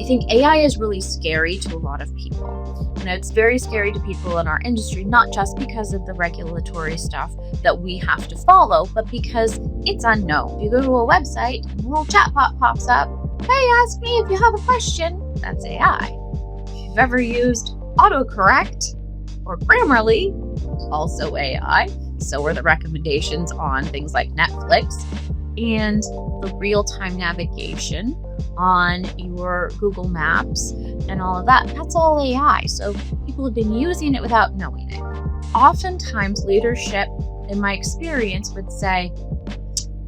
I think AI is really scary to a lot of people. It's very scary to people in our industry, not just because of the regulatory stuff that we have to follow, but because it's unknown. If you go to a website, a little chatbot pops up. Hey, ask me if you have a question. That's AI. If you've ever used autocorrect or Grammarly, also AI. So are the recommendations on things like Netflix and the real-time navigation on your Google Maps and all of that. That's all AI. So people have been using it without knowing it. Oftentimes, leadership, in my experience, would say,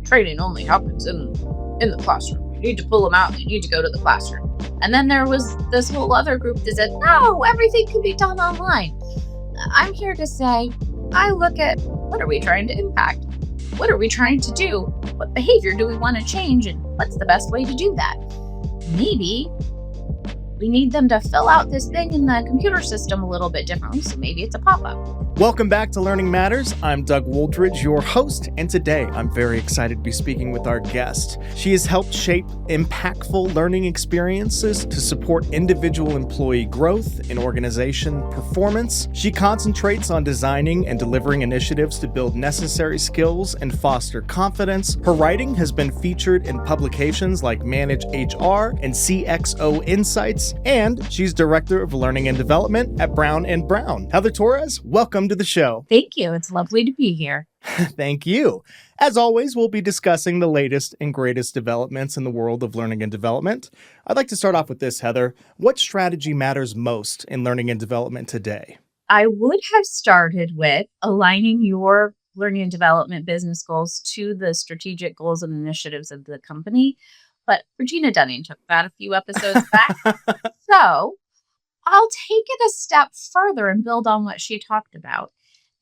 training only happens in the classroom. You need to pull them out. You need to go to the classroom. And then there was this whole other group that said, no, everything can be done online. I'm here to say, I look at what are we trying to impact? What are we trying to do? What behavior do we want to change? And what's the best way to do that? Maybe we need them to fill out this thing in the computer system a little bit differently. So maybe it's a pop-up. Welcome back to Learning Matters. I'm Doug Wooldridge, your host, and today I'm very excited to be speaking with our guest. She has helped shape impactful learning experiences to support individual employee growth and organization performance. She concentrates on designing and delivering initiatives to build necessary skills and foster confidence. Her writing has been featured in publications like Manage HR and CXO Insights, and she's Director of Learning and Development at Brown & Brown. Heather Torres, welcome to the show. Thank you. It's lovely to be here. Thank you. As always, we'll be discussing the latest and greatest developments in the world of learning and development. I'd like to start off with this, Heather. What strategy matters most in learning and development today? I would have started with aligning your learning and development business goals to the strategic goals and initiatives of the company. But Regina Dunning took that a few episodes back. So I'll take it a step further and build on what she talked about.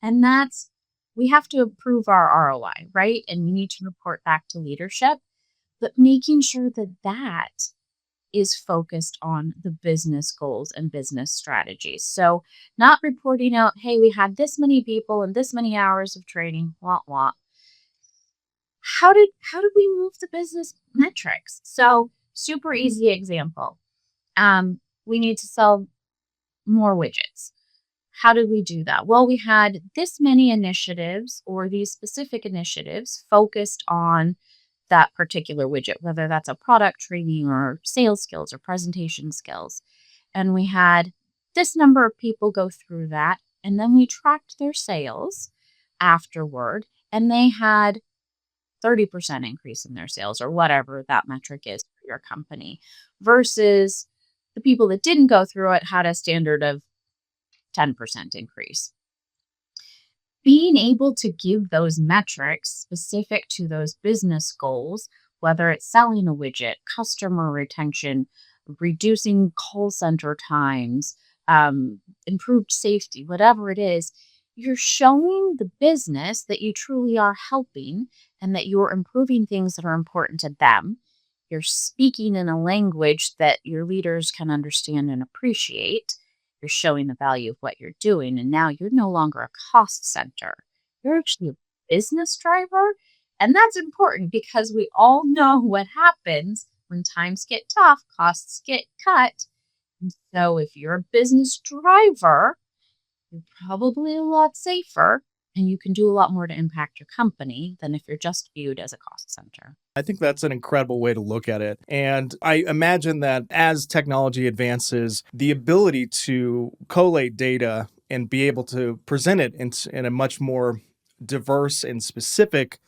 And that's, we have to improve our ROI, right? And we need to report back to leadership, but making sure that that is focused on the business goals and business strategies. So not reporting out, hey, we had this many people and this many hours of training, wah. How did we move the business metrics? So super easy example. We need to sell more widgets. How did we do that? Well, we had this many initiatives or these specific initiatives focused on that particular widget, whether that's a product training or sales skills or presentation skills. And we had this number of people go through that. And then we tracked their sales afterward. And they had 30% increase in their sales or whatever that metric is for your company versus the people that didn't go through it had a standard of 10% increase. Being able to give those metrics specific to those business goals, whether it's selling a widget, customer retention, reducing call center times, improved safety, whatever it is, you're showing the business that you truly are helping and that you're improving things that are important to them. You're speaking in a language that your leaders can understand and appreciate. You're showing the value of what you're doing. And now you're no longer a cost center. You're actually a business driver. And that's important because we all know what happens when times get tough, costs get cut. And so if you're a business driver, you're probably a lot safer and you can do a lot more to impact your company than if you're just viewed as a cost center. I think that's an incredible way to look at it. And I imagine that as technology advances, the ability to collate data and be able to present it in a much more diverse and specific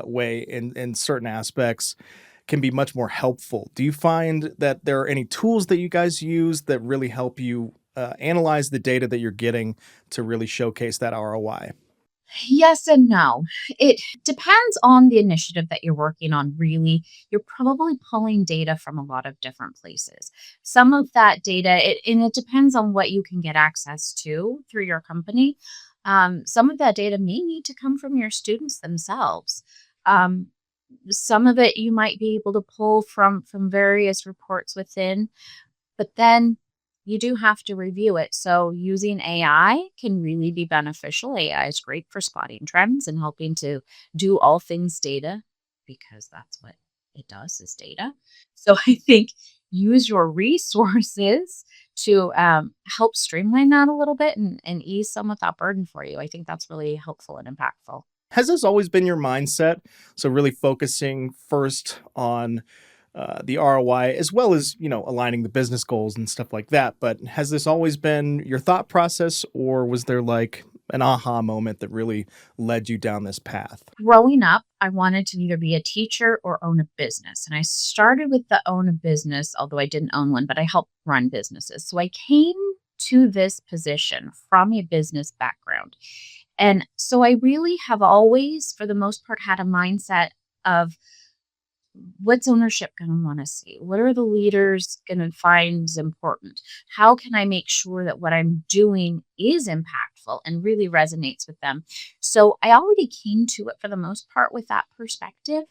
way in certain aspects can be much more helpful. Do you find that there are any tools that you guys use that really help you analyze the data that you're getting to really showcase that ROI? Yes and no. It depends on the initiative that you're working on, really. You're probably pulling data from a lot of different places. Some of that data, it depends on what you can get access to through your company. Some of that data may need to come from your students themselves. Some of it you might be able to pull from various reports within, but then you do have to review it. So using AI can really be beneficial. AI is great for spotting trends and helping to do all things data because that's what it does is data. So I think use your resources to help streamline that a little bit and ease some of that burden for you. I think that's really helpful and impactful. Has this always been your mindset? So really focusing first on the ROI as well as, aligning the business goals and stuff like that. But has this always been your thought process, or was there like an aha moment that really led you down this path? Growing up, I wanted to either be a teacher or own a business. And I started with the own a business, although I didn't own one, but I helped run businesses. So I came to this position from a business background. And so I really have always, for the most part, had a mindset of what's ownership going to want to see? What are the leaders going to find important? How can I make sure that what I'm doing is impactful and really resonates with them? So I already came to it for the most part with that perspective.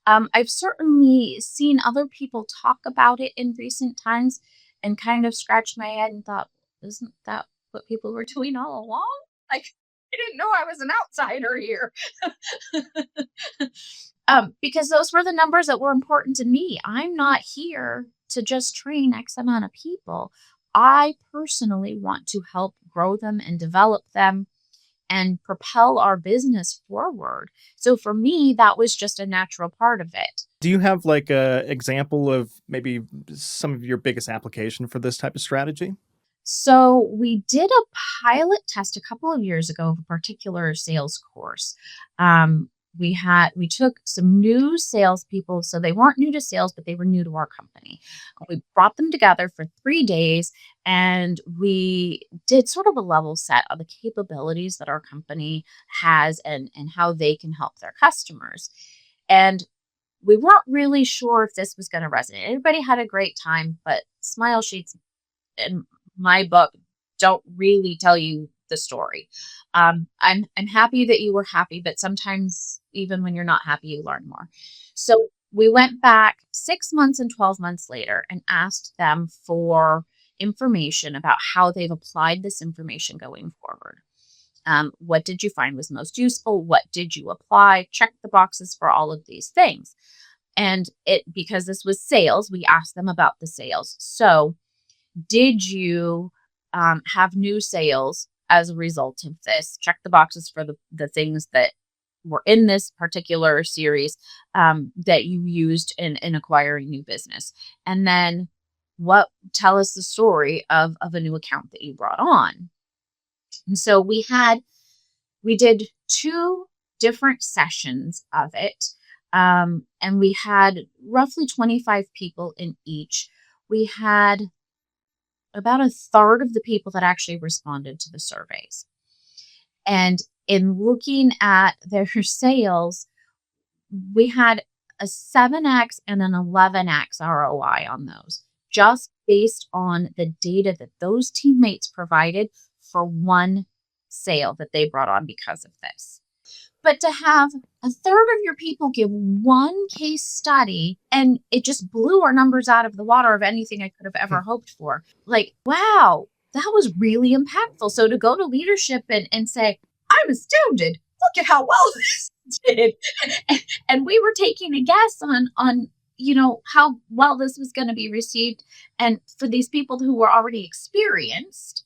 I've certainly seen other people talk about it in recent times and kind of scratched my head and thought, isn't that what people were doing all along? Like, I didn't know I was an outsider here. Because those were the numbers that were important to me. I'm not here to just train X amount of people. I personally want to help grow them and develop them and propel our business forward. So for me, that was just a natural part of it. Do you have like a example of maybe some of your biggest application for this type of strategy? So we did a pilot test a couple of years ago of a particular sales course. We took some new salespeople, so they weren't new to sales, but they were new to our company. We brought them together for 3 days, and we did sort of a level set of the capabilities that our company has and how they can help their customers. And we weren't really sure if this was going to resonate. Everybody had a great time, but smile sheets in my book don't really tell you the story. I'm happy that you were happy, but sometimes even when you're not happy, you learn more. So we went back 6 months and 12 months later and asked them for information about how they've applied this information going forward. What did you find was most useful? What did you apply? Check the boxes for all of these things. And because this was sales, we asked them about the sales. So did you have new sales as a result of this? Check the boxes for the things that were in this particular series that you used in acquiring new business. And then tell us the story of a new account that you brought on. And so we did 2 different sessions of it. And we had roughly 25 people in each. We had about a third of the people that actually responded to the surveys. And in looking at their sales, we had a 7x and an 11x ROI on those, just based on the data that those teammates provided for one sale that they brought on because of this. But to have a third of your people give one case study, and it just blew our numbers out of the water of anything I could have ever hoped for. Like, wow, that was really impactful. So to go to leadership and say, I'm astounded. Look at how well this did. And we were taking a guess on how well this was going to be received. And for these people who were already experienced,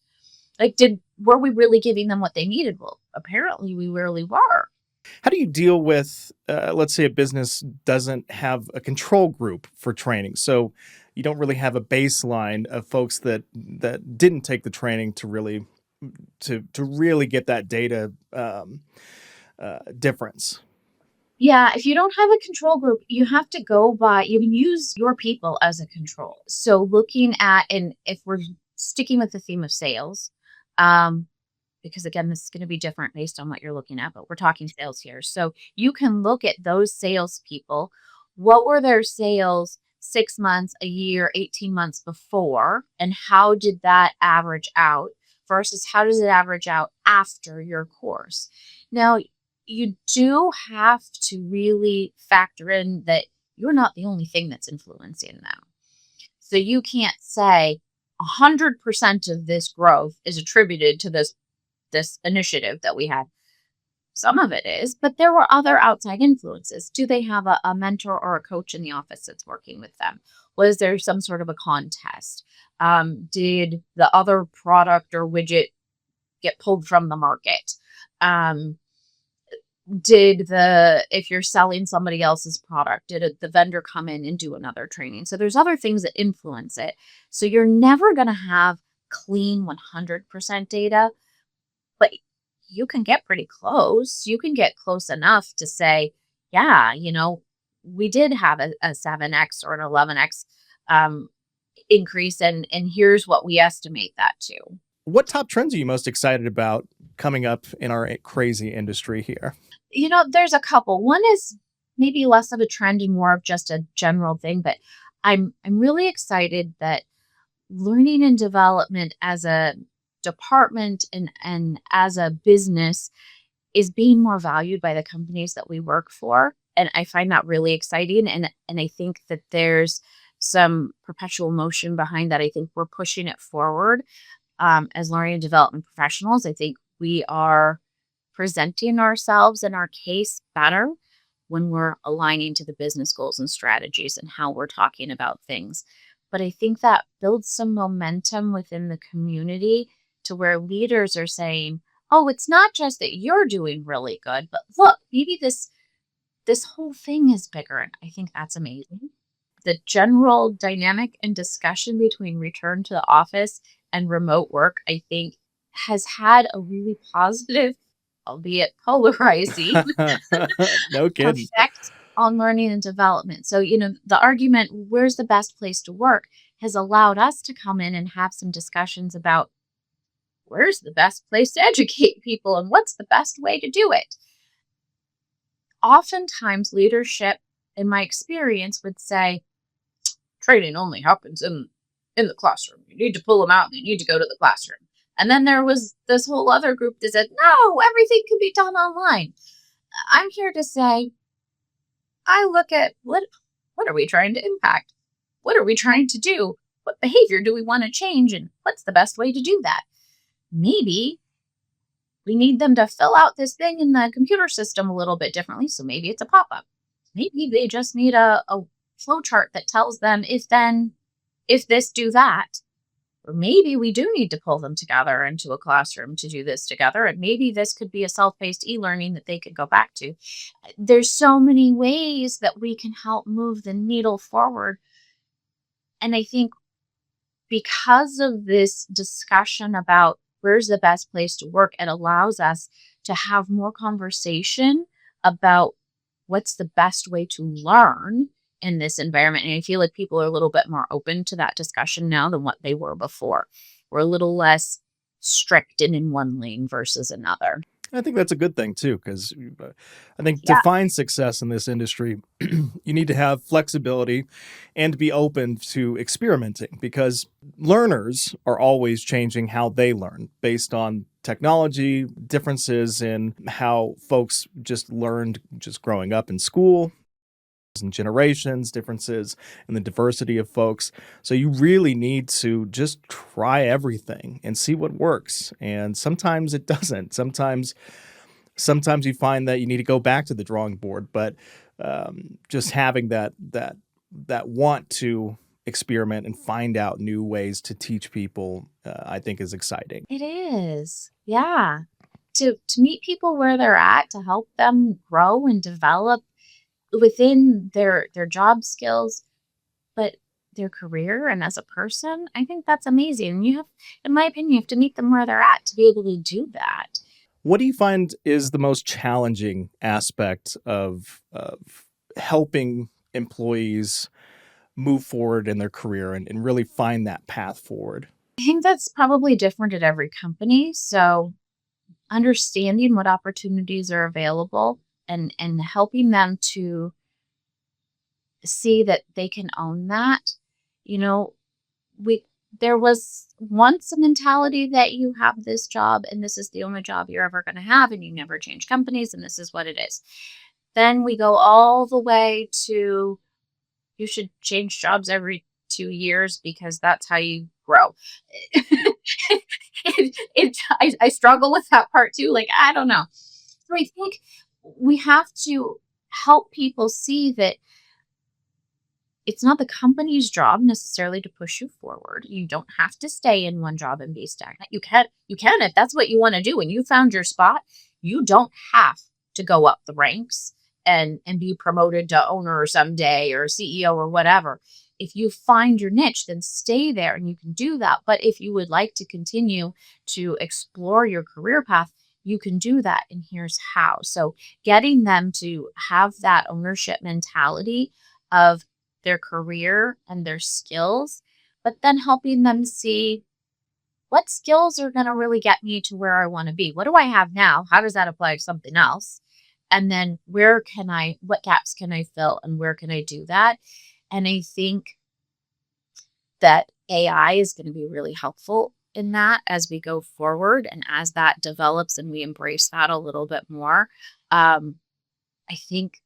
were we really giving them what they needed? Well, apparently we really were. How do you deal with, let's say a business doesn't have a control group for training? So you don't really have a baseline of folks that didn't take the training to really get that data difference. Yeah, if you don't have a control group, you have to you can use your people as a control. So looking at, and if we're sticking with the theme of sales, because again, this is going to be different based on what you're looking at, but we're talking sales here. So you can look at those salespeople. What were their sales 6 months, a year, 18 months before, and how did that average out versus how does it average out after your course? Now, you do have to really factor in that you're not the only thing that's influencing them. So you can't say 100% of this growth is attributed to this initiative that we had. Some of it is, but there were other outside influences. Do they have a mentor or a coach in the office that's working with them? Was there some sort of a contest? Did the other product or widget get pulled from the market? If you're selling somebody else's product, did the vendor come in and do another training? So there's other things that influence it. So you're never going to have clean 100% data, but you can get pretty close. You can get close enough to say, yeah, we did have a 7x or an 11x increase, and here's what we estimate that to. What top trends are you most excited about coming up in our crazy industry here? There's a couple. One is maybe less of a trend and more of just a general thing, but I'm really excited that learning and development as a department and as a business is being more valued by the companies that we work for. And I find that really exciting. And I think that there's some perpetual motion behind that. I think we're pushing it forward. As learning and development professionals, I think we are presenting ourselves and our case better when we're aligning to the business goals and strategies and how we're talking about things. But I think that builds some momentum within the community to where leaders are saying, oh, it's not just that you're doing really good, but look, maybe this whole thing is bigger. And I think that's amazing. The general dynamic and discussion between return to the office and remote work, I think, has had a really positive, albeit polarizing, no kidding, effect on learning and development. So, the argument, where's the best place to work, has allowed us to come in and have some discussions about where's the best place to educate people and what's the best way to do it. Oftentimes, leadership, in my experience, would say, training only happens in the classroom. You need to pull them out and you need to go to the classroom. And then there was this whole other group that said, no, everything can be done online. I'm here to say, I look at what are we trying to impact? What are we trying to do? What behavior do we want to change? And what's the best way to do that? Maybe we need them to fill out this thing in the computer system a little bit differently. So maybe it's a pop-up. Maybe they just need a flow chart that tells them if then, if this, do that. Or maybe we do need to pull them together into a classroom to do this together. And maybe this could be a self-paced e-learning that they could go back to. There's so many ways that we can help move the needle forward. And I think because of this discussion about where's the best place to work, it allows us to have more conversation about what's the best way to learn in this environment. And I feel like people are a little bit more open to that discussion now than what they were before. We're a little less strict and in one lane versus another. I think that's a good thing too, because I think to find success in this industry, you need to have flexibility and be open to experimenting, because learners are always changing how they learn based on technology, differences in how folks just learned just growing up in school, and generations, differences in the diversity of folks. So you really need to just try everything and see what works. And sometimes it doesn't. Sometimes you find that you need to go back to the drawing board. But just having that want to experiment and find out new ways to teach people, I think is exciting. It is. Yeah. To meet people where they're at, to help them grow and develop within their job skills, but their career and as a person, I think that's amazing. You have, in my opinion, you have to meet them where they're at to be able to do that. What do you find is the most challenging aspect of helping employees move forward in their career and really find that path forward? I think that's probably different at every company. So understanding what opportunities are available and helping them to see that they can own that. There was once a mentality that you have this job and this is the only job you're ever going to have and you never change companies and this is what it is. Then we go all the way to you should change jobs every 2 years because that's how you grow. I struggle with that part too. Like, I don't know. So I think we have to help people see that it's not the company's job necessarily to push you forward. You don't have to stay in one job and be stagnant. You can if that's what you want to do. When you found your spot, you don't have to go up the ranks and be promoted to owner someday or CEO or whatever. If you find your niche, then stay there and you can do that. But if you would like to continue to explore your career path, you can do that. And here's how. So getting them to have that ownership mentality of their career and their skills, but then helping them see what skills are going to really get me to where I want to be. What do I have now? How does that apply to something else? And then what gaps can I fill and where can I do that? And I think that AI is going to be really helpful in that as we go forward. And as that develops and we embrace that a little bit more, I think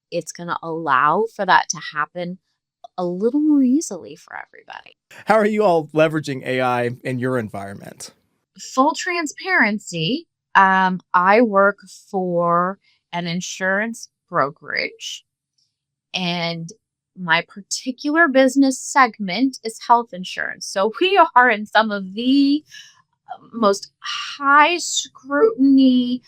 it's going to allow for that to happen a little more easily for everybody. How are you all leveraging AI in your environment? Full transparency, I work for an insurance brokerage, and my particular business segment is health insurance. So we are in some of the most high scrutiny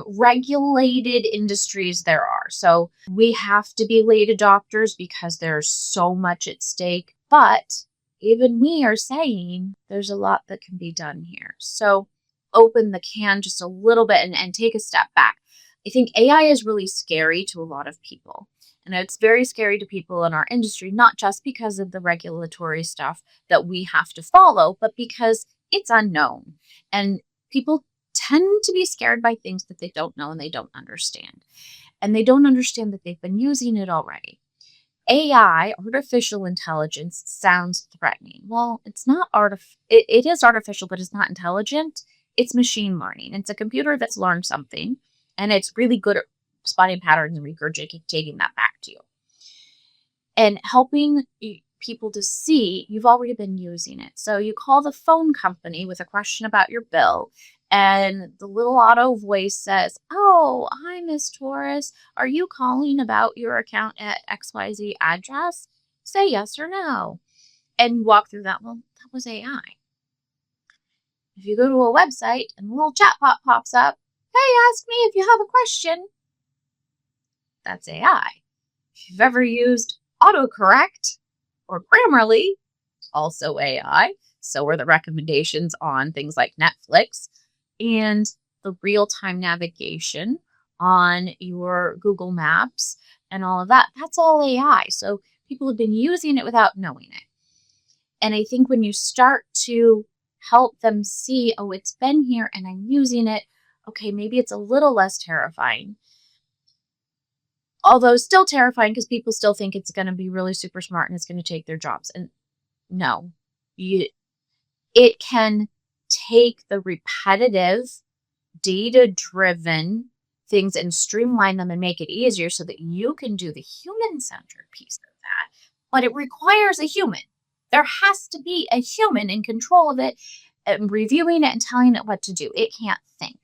regulated industries there are. So we have to be late adopters because there's so much at stake. But even we are saying there's a lot that can be done here. So open the can just a little bit and take a step back. I think AI is really scary to a lot of people. And it's very scary to people in our industry, not just because of the regulatory stuff that we have to follow, but because it's unknown. And people tend to be scared by things that they don't know and they don't understand. And they don't understand that they've been using it already. AI, artificial intelligence, sounds threatening. Well, it's not it is artificial, but it's not intelligent. It's machine learning. It's a computer that's learned something, and it's really good at spotting patterns and regurgitating that back to you. And helping people to see you've already been using it. So you call the phone company with a question about your bill, and the little auto voice says, "Oh, hi, Miss Torres. Are you calling about your account at XYZ address?" Say yes or no. And walk through that. Well, that was AI. If you go to a website and a little chatbot pops up, "Hey, ask me if you have a question." That's AI. If you've ever used autocorrect or Grammarly, also AI. So are the recommendations on things like Netflix and the real-time navigation on your Google Maps and all of that. That's all AI. So people have been using it without knowing it. And I think when you start to help them see, oh, it's been here and I'm using it, okay, maybe it's a little less terrifying. Although still terrifying because people still think it's going to be really super smart and it's going to take their jobs. And no, it can take the repetitive, data-driven things and streamline them and make it easier so that you can do the human-centered piece of that. But it requires a human. There has to be a human in control of it and reviewing it and telling it what to do. It can't think.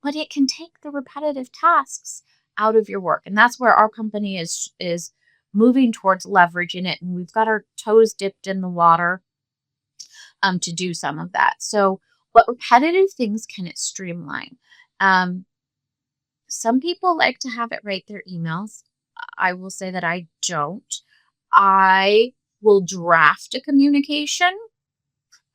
But it can take the repetitive tasks out of your work. And that's where our company is moving towards leveraging it. And we've got our toes dipped in the water to do some of that. So what repetitive things can it streamline? Some people like to have it write their emails. I will say that I don't. I will draft a communication,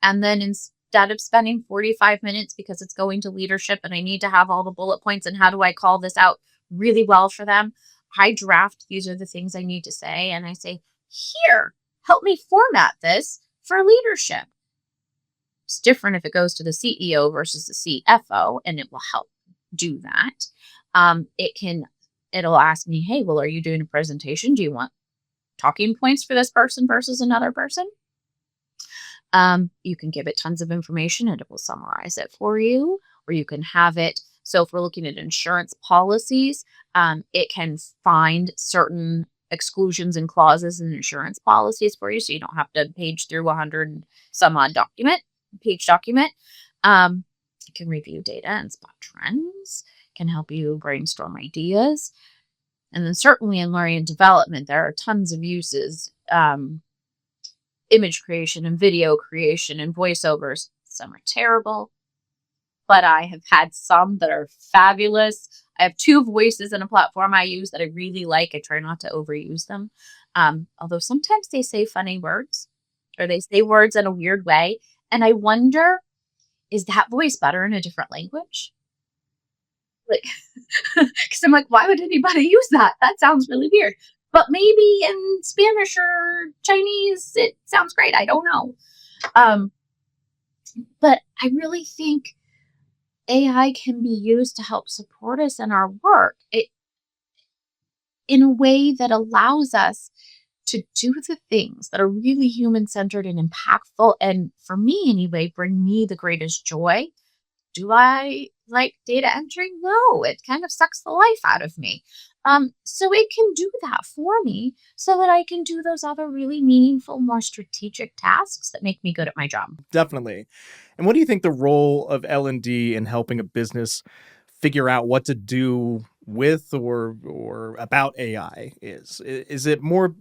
and then instead of spending 45 minutes because it's going to leadership and I need to have all the bullet points and how do I call this out really well for them, I draft, these are the things I need to say, and I say, here, help me format this for leadership. It's different if it goes to the CEO versus the CFO, and it will help do that. It'll ask me, hey, well, are you doing a presentation? Do you want talking points for this person versus another person? You can give it tons of information and it will summarize it for you, or you can have it. So if we're looking at insurance policies, it can find certain exclusions and clauses in insurance policies for you. So you don't have to page through 100 some odd page document. It can review data and spot trends. can help you brainstorm ideas. And then certainly in learning and development, there are tons of uses, image creation and video creation and voiceovers. Some are terrible, but I have had some that are fabulous. I have 2 voices in a platform I use that I really like. I try not to overuse them. Although sometimes they say funny words or they say words in a weird way. And I wonder, is that voice better in a different language? Like, because I'm like, why would anybody use that? That sounds really weird. But maybe in Spanish or Chinese, it sounds great. I don't know. But I really think AI can be used to help support us in our work in a way that allows us to do the things that are really human-centered and impactful. And for me anyway, bring me the greatest joy. Do I like data entry? No, it kind of sucks the life out of me. So it can do that for me so that I can do those other really meaningful, more strategic tasks that make me good at my job. Definitely. And what do you think the role of L&D in helping a business figure out what to do with or about AI is? Is it more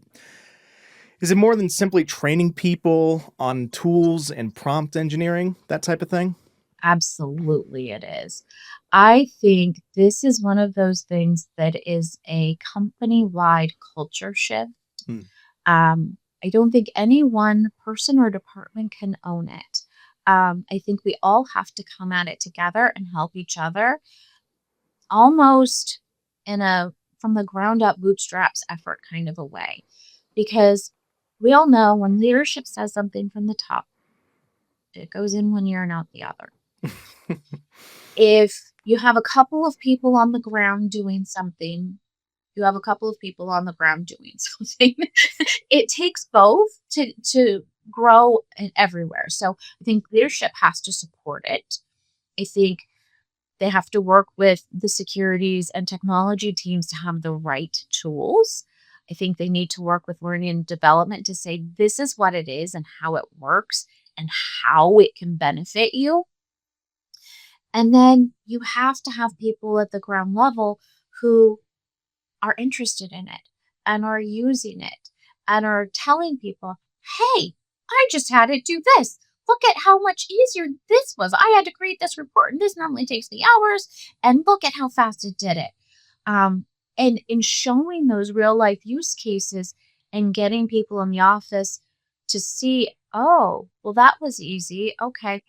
than simply training people on tools and prompt engineering, that type of thing? Absolutely, it is. I think this is one of those things that is a company-wide culture shift. Hmm. I don't think any one person or department can own it. I think we all have to come at it together and help each other, almost in a from the ground up bootstraps effort kind of a way. Because we all know when leadership says something from the top, it goes in one ear and out the other. If you have a couple of people on the ground doing something, you have a couple of people on the ground doing something. It takes both to grow everywhere. So I think leadership has to support it. I think they have to work with the securities and technology teams to have the right tools. I think they need to work with learning and development to say, this is what it is and how it works and how it can benefit you. And then you have to have people at the ground level who are interested in it and are using it and are telling people, hey, I just had it do this. Look at how much easier this was. I had to create this report and this normally takes me hours. And look at how fast it did it. And in showing those real life use cases and getting people in the office to see, oh, well, that was easy. Okay,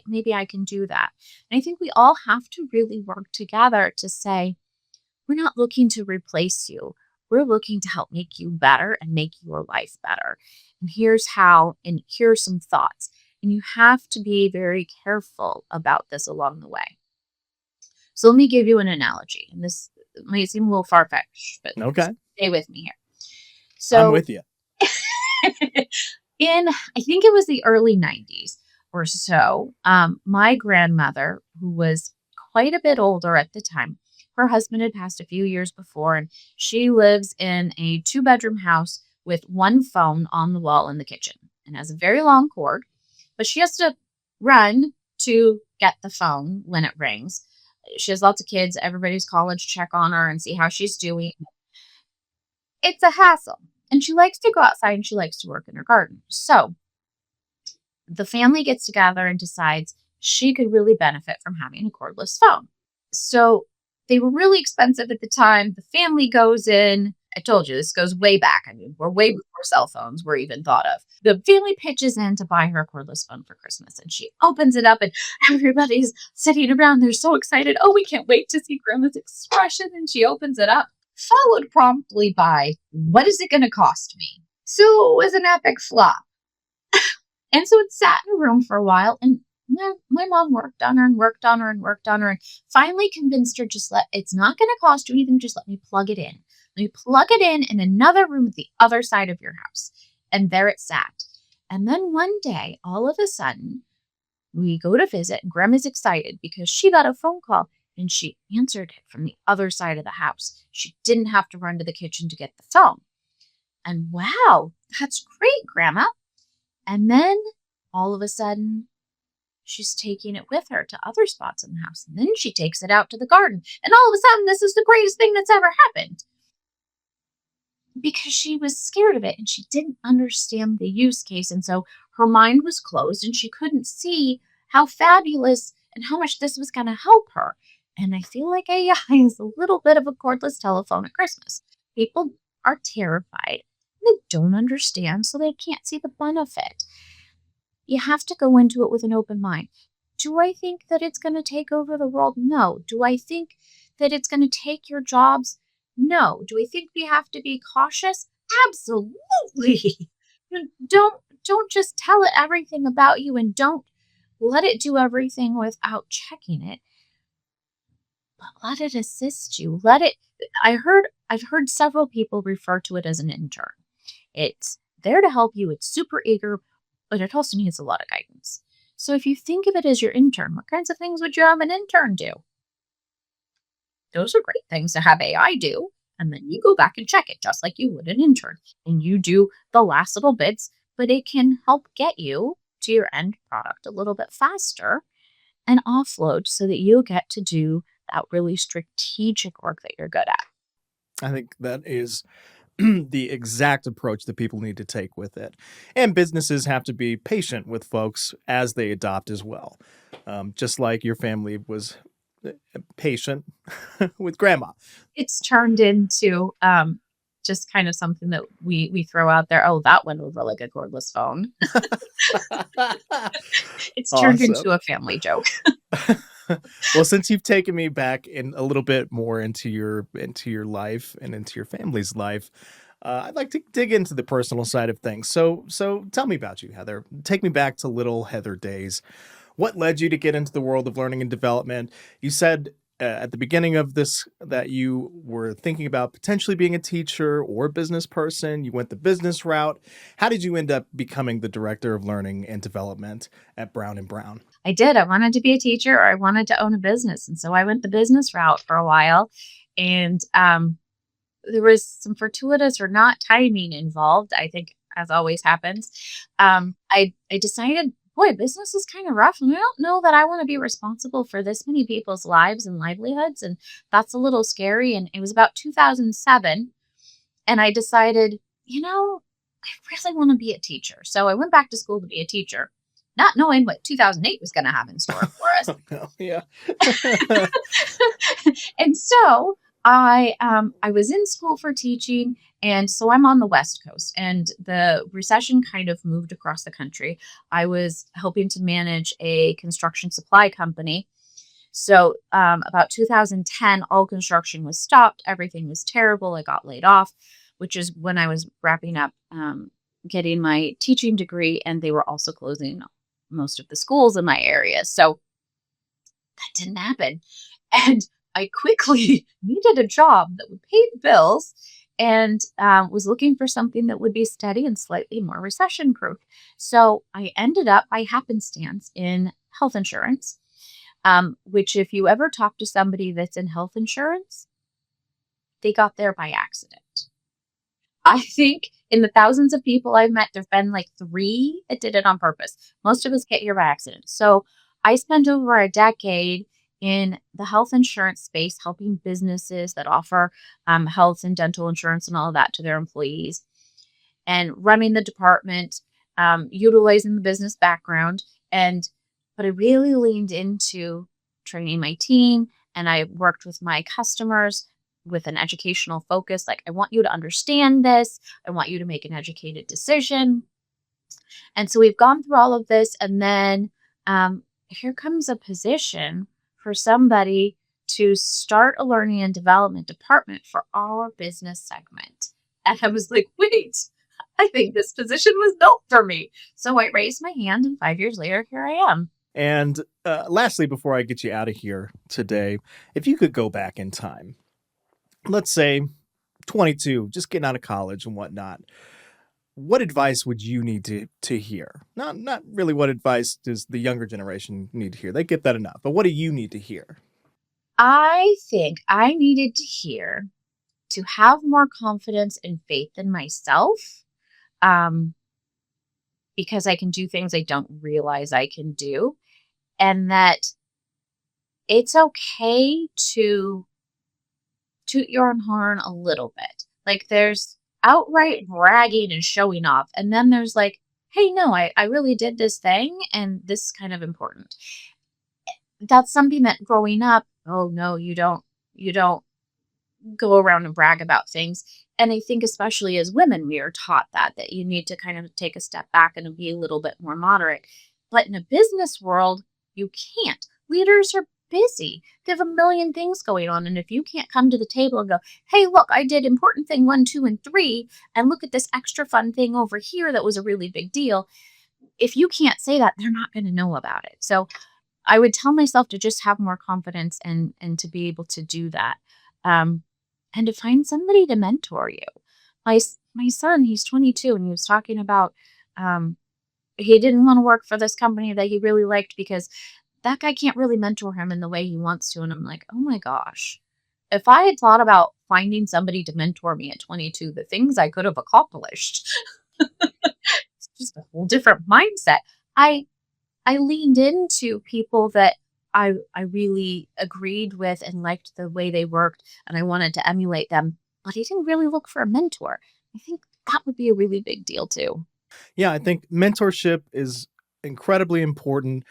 maybe I can do that. And I think we all have to really work together to say, we're not looking to replace you. We're looking to help make you better and make your life better. And here's how, and here's some thoughts. And you have to be very careful about this along the way. So let me give you an analogy. And this might seem a little far-fetched, but Okay. stay with me here. So I'm with you. I think it was the early 90s or so, my grandmother, who was quite a bit older at the time, her husband had passed a few years before, and she lives in a 2-bedroom house with one phone on the wall in the kitchen and has a very long cord, but she has to run to get the phone when it rings. She has lots of kids. Everybody's calling to check on her and see how she's doing. It's a hassle. And she likes to go outside and she likes to work in her garden. So the family gets together and decides she could really benefit from having a cordless phone. So they were really expensive at the time. The family goes in. I told you, this goes way back. I mean, we're way before cell phones were even thought of. The family pitches in to buy her a cordless phone for Christmas. And she opens it up and everybody's sitting around. They're so excited. Oh, we can't wait to see Grandma's expression. And she opens it up, followed promptly by, what is it going to cost me? So it was an epic flop. And so it sat in a room for a while. And my mom worked on her and worked on her and worked on her and finally convinced her, it's not going to cost you anything. Just let me plug it in. Let me plug it in another room at the other side of your house. And there it sat. And then one day, all of a sudden, we go to visit and Grandma's excited because she got a phone call and she answered it from the other side of the house. She didn't have to run to the kitchen to get the phone. And wow, that's great, Grandma. And then all of a sudden, she's taking it with her to other spots in the house. And then she takes it out to the garden. And all of a sudden, this is the greatest thing that's ever happened because she was scared of it and she didn't understand the use case. And so her mind was closed and she couldn't see how fabulous and how much this was going to help her. And I feel like AI is a little bit of a cordless telephone at Christmas. People are terrified. They don't understand, so they can't see the benefit. You have to go into it with an open mind. Do I think that it's going to take over the world? No. Do I think that it's going to take your jobs? No. Do I think we have to be cautious? Absolutely. Don't just tell it everything about you and don't let it do everything without checking it. But let it assist you. I've heard several people refer to it as an intern. It's there to help you. It's super eager, but it also needs a lot of guidance. So if you think of it as your intern, what kinds of things would you have an intern do? Those are great things to have AI do. And then you go back and check it just like you would an intern. And you do the last little bits, but it can help get you to your end product a little bit faster and offload so that you'll get to do that really strategic work that you're good at. I think that is the exact approach that people need to take with it. And businesses have to be patient with folks as they adopt as well. Just like your family was patient with grandma. It's turned into just kind of something that we throw out there. Oh, that went over like a cordless phone. It's turned into a family joke. Well, since you've taken me back in a little bit more into your life and into your family's life, I'd like to dig into the personal side of things. So tell me about you, Heather. Take me back to little Heather days. What led you to get into the world of learning and development? You said at the beginning of this that you were thinking about potentially being a teacher or a business person. You went the business route. How did you end up becoming the director of learning and development at Brown & Brown? I did. I wanted to be a teacher or I wanted to own a business. And so I went the business route for a while. And there was some fortuitous or not timing involved, I think, as always happens. I decided, boy, business is kind of rough. And I don't know that I want to be responsible for this many people's lives and livelihoods. And that's a little scary. And it was about 2007. And I decided, I really want to be a teacher. So I went back to school to be a teacher, not knowing what 2008 was going to have in store for us. Oh, no. Yeah. And so I was in school for teaching. And so I'm on the West Coast and the recession kind of moved across the country. I was helping to manage a construction supply company. So about 2010, all construction was stopped. Everything was terrible. I got laid off, which is when I was wrapping up getting my teaching degree. And they were also closing most of the schools in my area. So that didn't happen. And I quickly needed a job that would pay the bills and was looking for something that would be steady and slightly more recession proof. So I ended up by happenstance in health insurance, which if you ever talk to somebody that's in health insurance, they got there by accident. I think in the thousands of people I've met, there've been like 3 that did it on purpose. Most of us get here by accident. So I spent over a decade in the health insurance space, helping businesses that offer health and dental insurance and all of that to their employees and running the department, utilizing the business background. But I really leaned into training my team and I worked with my customers with an educational focus. Like, I want you to understand this. I want you to make an educated decision. And so we've gone through all of this. And then here comes a position for somebody to start a learning and development department for our business segment. And I was like, wait, I think this position was built for me. So I raised my hand and 5 years later, here I am. And lastly, before I get you out of here today, if you could go back in time, let's say 22, just getting out of college and whatnot, what advice would you need to hear? Not really what advice does the younger generation need to hear. They get that enough. But what do you need to hear? I think I needed to hear to have more confidence and faith in myself, because I can do things I don't realize I can do. and that it's okay to toot your own horn a little bit. Like there's outright bragging and showing off. And then there's like, hey, no, I really did this thing and this is kind of important. That's something that growing up, oh no, you don't go around and brag about things. And I think especially as women, we are taught that you need to kind of take a step back and be a little bit more moderate. But in a business world, you can't. Leaders are busy. They have a million things going on. And if you can't come to the table and go, hey, look, I did important thing 1, 2, and 3, and look at this extra fun thing over here that was a really big deal. If you can't say that, they're not going to know about it. So I would tell myself to just have more confidence and to be able to do that. And to find somebody to mentor you. My son, he's 22, and he was talking about he didn't want to work for this company that he really liked because that guy can't really mentor him in the way he wants to. And I'm like, oh my gosh, if I had thought about finding somebody to mentor me at 22, the things I could have accomplished, it's just a whole different mindset. I leaned into people that I really agreed with and liked the way they worked, and I wanted to emulate them, but I didn't really look for a mentor. I think that would be a really big deal too. Yeah, I think mentorship is incredibly important,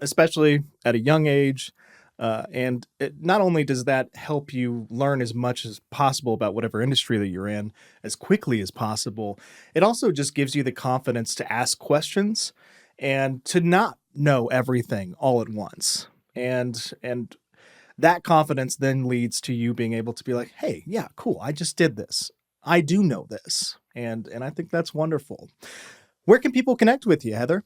especially at a young age. And not only does that help you learn as much as possible about whatever industry that you're in as quickly as possible, it also just gives you the confidence to ask questions and to not know everything all at once. And that confidence then leads to you being able to be like, hey, yeah, cool, I just did this. I do know this. And I think that's wonderful. Where can people connect with you, Heather?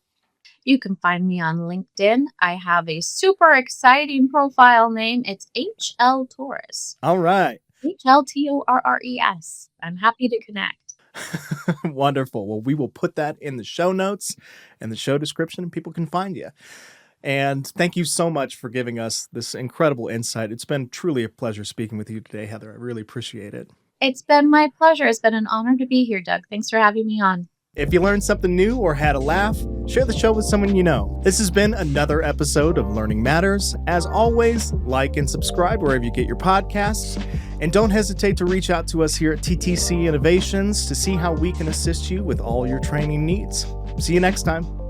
You can find me on LinkedIn. I have a super exciting profile name. It's HL Torres. All right. HLTORRES. I'm happy to connect. Wonderful. Well, we will put that in the show notes and the show description, and people can find you. And thank you so much for giving us this incredible insight. It's been truly a pleasure speaking with you today, Heather. I really appreciate it. It's been my pleasure. It's been an honor to be here, Doug. Thanks for having me on. If you learned something new or had a laugh, share the show with someone you know. This has been another episode of Learning Matters. As always, like and subscribe wherever you get your podcasts. And don't hesitate to reach out to us here at TTC Innovations to see how we can assist you with all your training needs. See you next time.